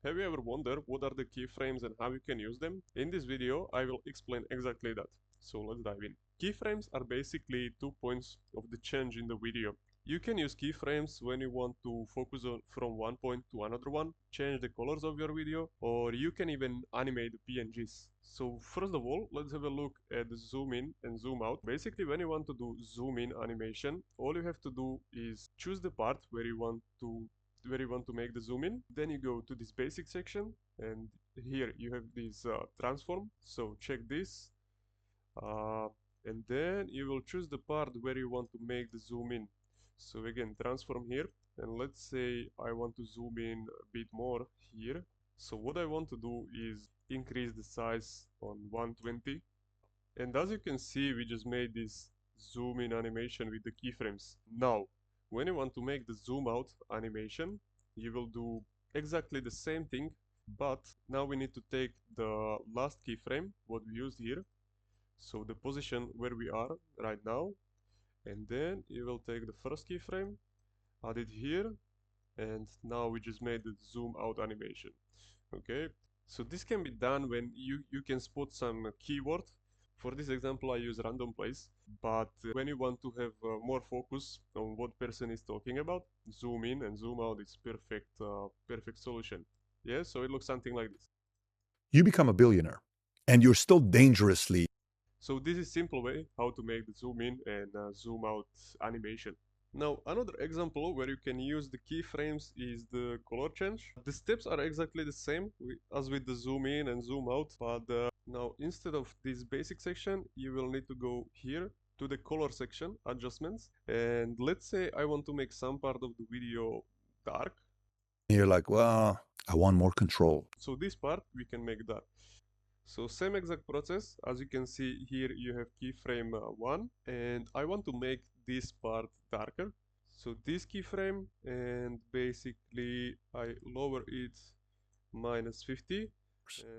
Have you ever wondered what are the keyframes and how you can use them? In this video, I will explain exactly that. So let's dive in. Keyframes are basically 2 points of the change in the video. You can use keyframes when you want to focus on from one point to another one, change the colors of your video, or you can even animate the PNGs. So first of all, let's have a look at the zoom in and zoom out. Basically, when you want to do zoom in animation, all you have to do is choose the part where you want to make the zoom in. Then you go to this basic section, and here you have this transform. So check this, uh, and then you will choose the part where you want to make the zoom in. So again, transform here, and let's say I want to zoom in a bit more here. So what I want to do is increase the size on 120. And as you can see, we just made this zoom in animation with the keyframes. Now, when you want to make the zoom out animation, you will do exactly the same thing, but now we need to take the last keyframe, what we used here, so the position where we are right now, and then you will take the first keyframe, add it here, and now we just made the zoom out animation. Okay, so this can be done when you can spot some keyword. For this example, I use random place, but when you want to have more focus on what person is talking about, zoom in and zoom out is perfect solution. Yeah, so it looks something like this. You become a billionaire, and you're still dangerously. So this is simple way how to make the zoom in and zoom out animation. Now, another example where you can use the keyframes is the color change. The steps are exactly the same as with the zoom in and zoom out, but now instead of this basic section, you will need to go here to the color section, adjustments, and let's say I want to make some part of the video dark. And you're like, well, I want more control. So this part we can make dark. So same exact process, as you can see here you have keyframe 1, and I want to make this part darker. So this keyframe, and basically I lower it -50.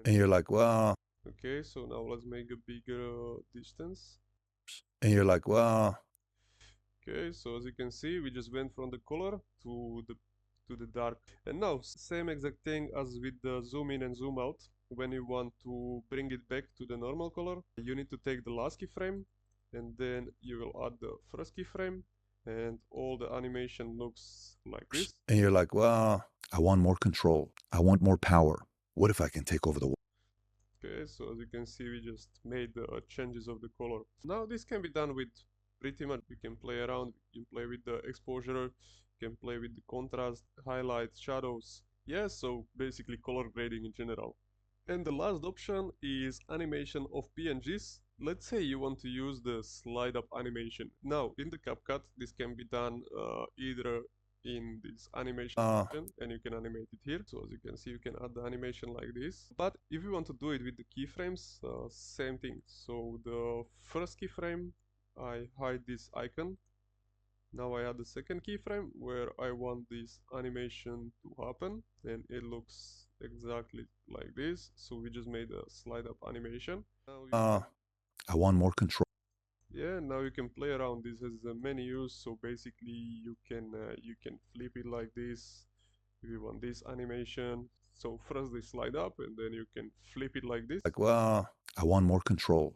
And you're like, well, Okay, so now let's make a bigger distance. and you're like, well, Okay, so as you can see, we just went from the color to the dark. And now same exact thing as with the zoom in and zoom out. When you want to bring it back to the normal color, you need to take the last keyframe, and then you will add the first keyframe, and all the animation looks like this. and you're like, well, I want more control. I want more power. What if I can take over the world? Okay, so as you can see, we just made the changes of the color. Now this can be done with pretty much. You can play around, you can play with the exposure, you can play with the contrast, highlights, shadows. Yeah, so basically color grading in general. And the last option is animation of PNGs. Let's say you want to use the slide up animation. Now in the CapCut, this can be done either in this animation section, and you can animate it here. So as you can see, you can add the animation like this. But if you want to do it with the keyframes, same thing. So the first keyframe, I hide this icon. Now I add the second keyframe where I want this animation to happen, and it looks exactly like this. So we just made a slide up animation. Now I want more control. yeah, now you can play around. This has many use. So basically you can flip it like this if you want this animation. So first they slide up, and then you can flip it like this, Like, well, I want more control.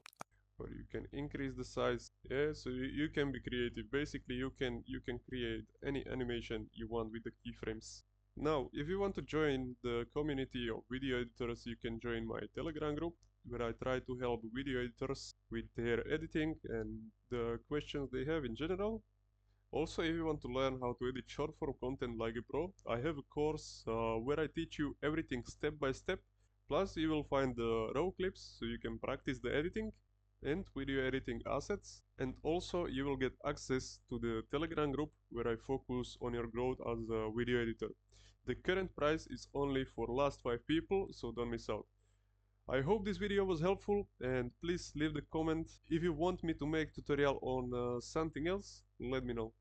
or you can increase the size. Yeah, so you can be creative. Basically you can create any animation you want with the keyframes. Now if you want to join the community of video editors, you can join my Telegram group, where I try to help video editors with their editing and the questions they have in general. Also, if you want to learn how to edit short form content like a pro, I have a course where I teach you everything step by step. Plus you will find the raw clips so you can practice the editing and video editing assets. And also you will get access to the Telegram group, where I focus on your growth as a video editor. The current price is only for last 5 people, so don't miss out. I hope this video was helpful, and please leave the comment. If you want me to make tutorial on something else, let me know.